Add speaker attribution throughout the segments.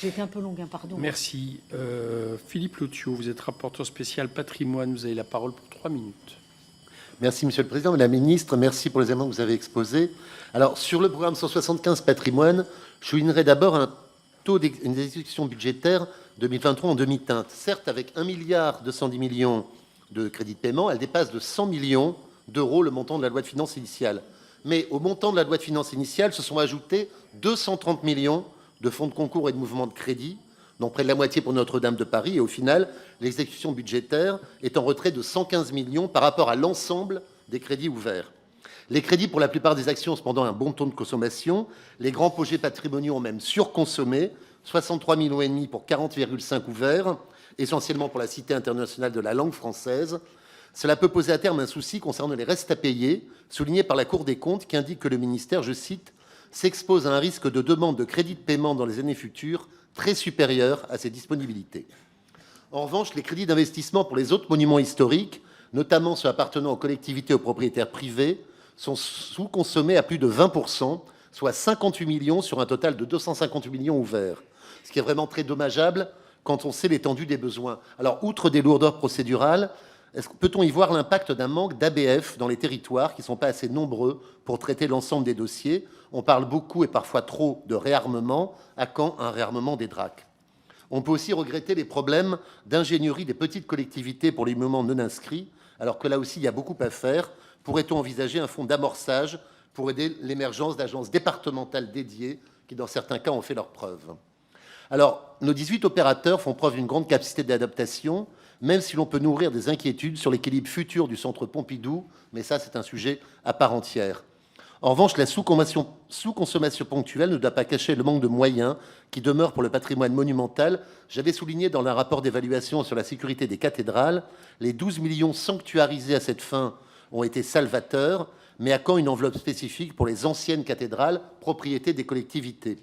Speaker 1: J'ai été un peu longue, hein, pardon.
Speaker 2: Merci. Philippe Lotiot, vous êtes rapporteur spécial patrimoine. Vous avez la parole pour 3 minutes.
Speaker 3: Merci, Monsieur le Président. Madame la Ministre, merci pour les éléments que vous avez exposés. Alors, sur le programme 175 patrimoine, je soulignerai d'abord une exécution budgétaire 2023 en demi-teinte. Certes, avec 1,210 milliard de crédits de paiement, elle dépasse de 100 millions d'euros le montant de la loi de finances initiale. Mais au montant de la loi de finances initiale se sont ajoutés 230 millions de fonds de concours et de mouvements de crédit, dont près de la moitié pour Notre-Dame de Paris. Et au final, l'exécution budgétaire est en retrait de 115 millions par rapport à l'ensemble des crédits ouverts. Les crédits pour la plupart des actions ont cependant un bon taux de consommation. Les grands projets patrimoniaux ont même surconsommé, 63,5 millions pour 40,5 ouverts, essentiellement pour la Cité internationale de la langue française. Cela peut poser à terme un souci concernant les restes à payer, souligné par la Cour des comptes, qui indique que le ministère, je cite, s'expose à un risque de demande de crédit de paiement dans les années futures très supérieur à ses disponibilités. En revanche, les crédits d'investissement pour les autres monuments historiques, notamment ceux appartenant aux collectivités et aux propriétaires privés, sont sous-consommés à plus de 20%, soit 58 millions sur un total de 258 millions ouverts, ce qui est vraiment très dommageable quand on sait l'étendue des besoins. Alors, outre des lourdeurs procédurales, peut-on y voir l'impact d'un manque d'ABF dans les territoires qui ne sont pas assez nombreux pour traiter l'ensemble des dossiers? On parle beaucoup et parfois trop de réarmement. À quand un réarmement des DRAC? On peut aussi regretter les problèmes d'ingénierie des petites collectivités pour les monuments non inscrits, alors que là aussi, il y a beaucoup à faire. Pourrait-on envisager un fonds d'amorçage pour aider l'émergence d'agences départementales dédiées qui, dans certains cas, ont fait leurs preuves? Alors, nos 18 opérateurs font preuve d'une grande capacité d'adaptation, même si l'on peut nourrir des inquiétudes sur l'équilibre futur du centre Pompidou, mais ça, c'est un sujet à part entière. En revanche, la sous-consommation ponctuelle ne doit pas cacher le manque de moyens qui demeure pour le patrimoine monumental. J'avais souligné dans un rapport d'évaluation sur la sécurité des cathédrales, les 12 millions sanctuarisés à cette fin ont été salvateurs, mais à quand une enveloppe spécifique pour les anciennes cathédrales, propriété des collectivités?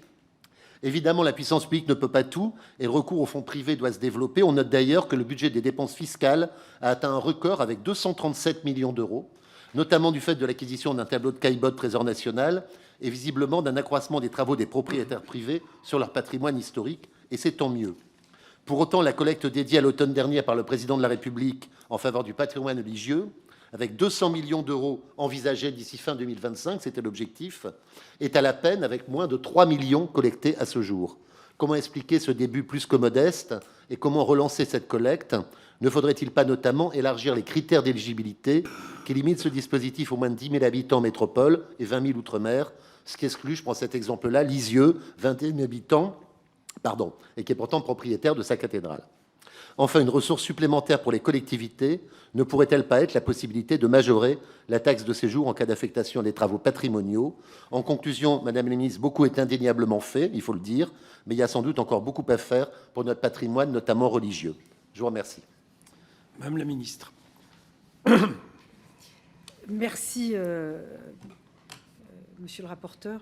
Speaker 3: Évidemment, la puissance publique ne peut pas tout et le recours aux fonds privés doit se développer. On note d'ailleurs que le budget des dépenses fiscales a atteint un record avec 237 millions d'euros, notamment du fait de l'acquisition d'un tableau de caillebotte Trésor national et visiblement d'un accroissement des travaux des propriétaires privés sur leur patrimoine historique, et c'est tant mieux. Pour autant, la collecte dédiée à l'automne dernier par le Président de la République en faveur du patrimoine religieux, avec 200 millions d'euros envisagés d'ici fin 2025, c'était l'objectif, est à la peine avec moins de 3 millions collectés à ce jour. Comment expliquer ce début plus que modeste et comment relancer cette collecte? Ne faudrait-il pas notamment élargir les critères d'éligibilité qui limitent ce dispositif aux moins de 10 000 habitants en métropole et 20 000 outre-mer, ce qui exclut, je prends cet exemple-là, Lisieux, 21 000 habitants, et qui est pourtant propriétaire de sa cathédrale. Enfin, une ressource supplémentaire pour les collectivités ne pourrait-elle pas être la possibilité de majorer la taxe de séjour en cas d'affectation des travaux patrimoniaux? En conclusion, Madame la Ministre, beaucoup est indéniablement fait, il faut le dire, mais il y a sans doute encore beaucoup à faire pour notre patrimoine, notamment religieux. Je vous remercie.
Speaker 2: Madame la Ministre.
Speaker 1: Merci, monsieur le rapporteur.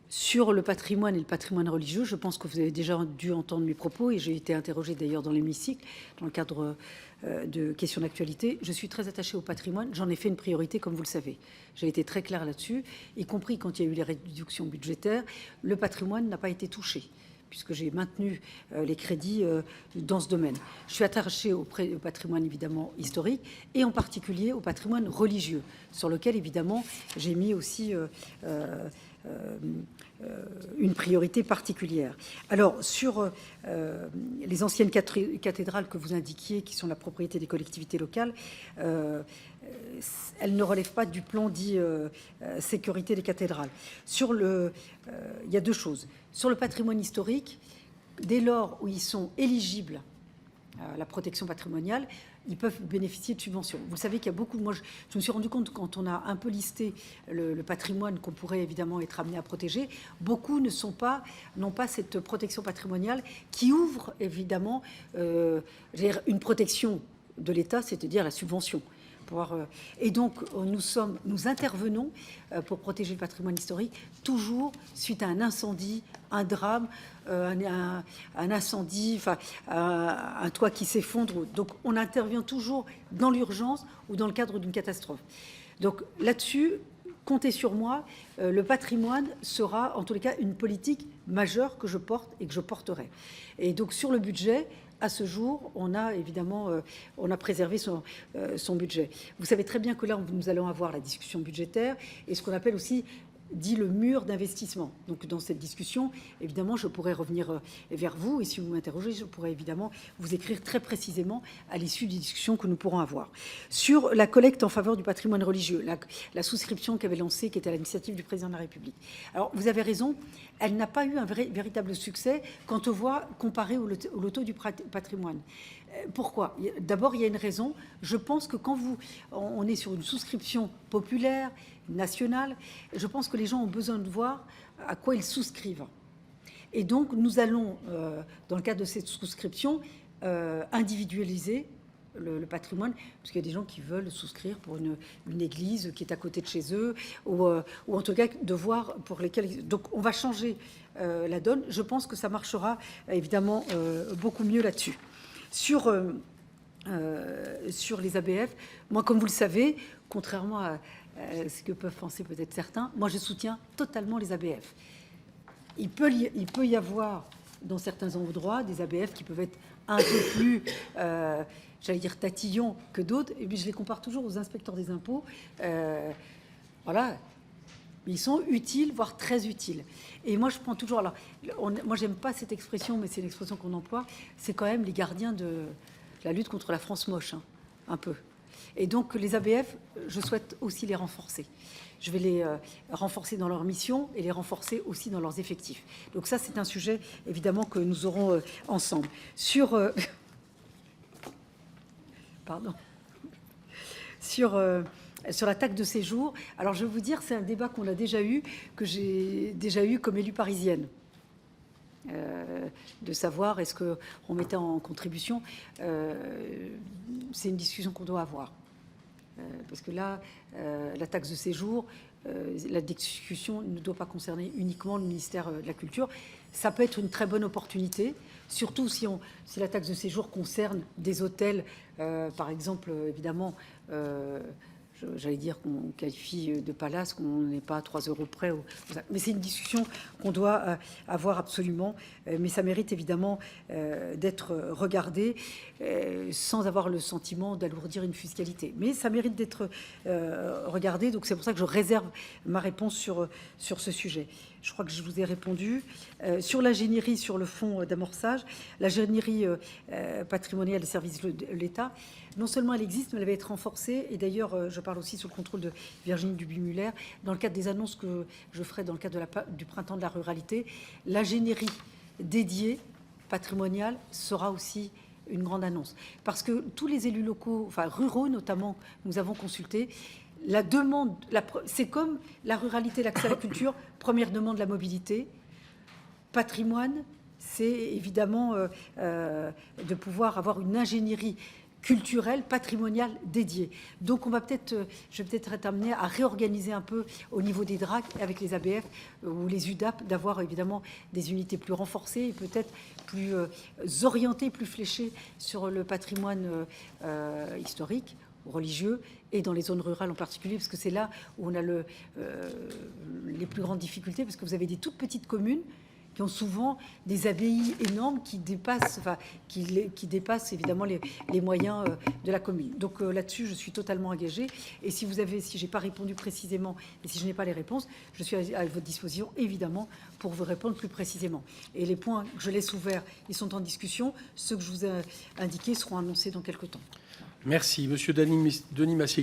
Speaker 1: Sur le patrimoine et le patrimoine religieux, je pense que vous avez déjà dû entendre mes propos et j'ai été interrogée d'ailleurs dans l'hémicycle dans le cadre de questions d'actualité. Je suis très attachée au patrimoine, j'en ai fait une priorité comme vous le savez. J'ai été très claire là-dessus, y compris quand il y a eu les réductions budgétaires. Le patrimoine n'a pas été touché puisque j'ai maintenu les crédits dans ce domaine. Je suis attachée au patrimoine évidemment historique et en particulier au patrimoine religieux, sur lequel évidemment j'ai mis aussi une priorité particulière. Alors, sur les anciennes cathédrales que vous indiquiez, qui sont la propriété des collectivités locales, elles ne relèvent pas du plan dit sécurité des cathédrales. Il y a deux choses. Sur le patrimoine historique, dès lors où ils sont éligibles à la protection patrimoniale, ils peuvent bénéficier de subventions. Vous savez qu'il y a beaucoup... Moi, je me suis rendu compte, quand on a un peu listé le patrimoine qu'on pourrait évidemment être amené à protéger, beaucoup n'ont pas cette protection patrimoniale qui ouvre évidemment une protection de l'État, c'est-à-dire la subvention. Et donc, nous intervenons pour protéger le patrimoine historique, toujours suite à un incendie, un drame, un incendie, un toit qui s'effondre. Donc, on intervient toujours dans l'urgence ou dans le cadre d'une catastrophe. Donc, là-dessus, comptez sur moi, le patrimoine sera en tous les cas une politique majeure que je porte et que je porterai. Et donc sur le budget, à ce jour, on a évidemment on a préservé son budget. Vous savez très bien que là, nous allons avoir la discussion budgétaire et ce qu'on appelle aussi dit le mur d'investissement. Donc dans cette discussion, évidemment, je pourrais revenir vers vous et si vous m'interrogez, je pourrais évidemment vous écrire très précisément à l'issue des discussions que nous pourrons avoir. Sur la collecte en faveur du patrimoine religieux, la souscription qu'avait lancée, qui était à l'initiative du président de la République. Alors vous avez raison, elle n'a pas eu un véritable succès quand on voit comparé au loto du patrimoine. Pourquoi? D'abord, il y a une raison. Je pense que quand on est sur une souscription populaire, nationale, je pense que les gens ont besoin de voir à quoi ils souscrivent. Et donc, nous allons, dans le cadre de cette souscription, individualiser le patrimoine, parce qu'il y a des gens qui veulent souscrire pour une église qui est à côté de chez eux, ou en tout cas de voir pour lesquels... Donc, on va changer la donne. Je pense que ça marchera, évidemment, beaucoup mieux là-dessus. Sur les ABF, moi, comme vous le savez, contrairement à ce que peuvent penser peut-être certains, moi, je soutiens totalement les ABF. Il peut y avoir, dans certains endroits, des ABF qui peuvent être un peu plus, j'allais dire, tatillons que d'autres. Et puis, je les compare toujours aux inspecteurs des impôts. Voilà. Ils sont utiles, voire très utiles. Et moi, je prends toujours... Alors, moi, j'aime pas cette expression, mais c'est une expression qu'on emploie. C'est quand même les gardiens de la lutte contre la France moche, hein, un peu. Et donc, les ABF, je souhaite aussi les renforcer. Je vais les renforcer dans leur mission et les renforcer aussi dans leurs effectifs. Donc ça, c'est un sujet, évidemment, que nous aurons ensemble. Sur la taxe de séjour, alors je vais vous dire, c'est un débat qu'on a déjà eu, que j'ai déjà eu comme élue parisienne. De savoir est-ce qu'on mettait en contribution, c'est une discussion qu'on doit avoir. Parce que là, la taxe de séjour, la discussion ne doit pas concerner uniquement le ministère de la Culture. Ça peut être une très bonne opportunité, surtout si la taxe de séjour concerne des hôtels, par exemple, évidemment, j'allais dire qu'on qualifie de palace, qu'on n'est pas à 3 € près. Mais c'est une discussion qu'on doit avoir absolument. Mais ça mérite évidemment d'être regardé sans avoir le sentiment d'alourdir une fiscalité. Mais ça mérite d'être regardé. Donc c'est pour ça que je réserve ma réponse sur ce sujet. Je crois que je vous ai répondu. Sur l'ingénierie, sur le fonds d'amorçage, l'ingénierie patrimoniale des services de l'État, non seulement elle existe, mais elle va être renforcée. Et d'ailleurs, je parle aussi sous le contrôle de Virginie Duby-Muller, dans le cadre des annonces que je ferai dans le cadre du printemps de la ruralité. L'ingénierie dédiée patrimoniale sera aussi une grande annonce. Parce que tous les élus locaux, enfin ruraux notamment, nous avons consulté, la demande, c'est comme la ruralité, l'accès à la culture, première demande, la mobilité. Patrimoine, c'est évidemment de pouvoir avoir une ingénierie culturelle, patrimoniale dédiée. Donc je vais peut-être être amenée à réorganiser un peu au niveau des DRAC avec les ABF ou les UDAP, d'avoir évidemment des unités plus renforcées et peut-être plus orientées, plus fléchées sur le patrimoine historique, religieux, et dans les zones rurales en particulier, parce que c'est là où on a les plus grandes difficultés, parce que vous avez des toutes petites communes qui ont souvent des abbayes énormes qui dépassent évidemment les moyens de la commune. Donc là-dessus, je suis totalement engagée. Et si j'ai pas répondu précisément et si je n'ai pas les réponses, je suis à votre disposition, évidemment, pour vous répondre plus précisément. Et les points que je laisse ouverts, ils sont en discussion. Ceux que je vous ai indiqués seront annoncés dans quelques temps.
Speaker 2: Merci. Monsieur Denis Massier.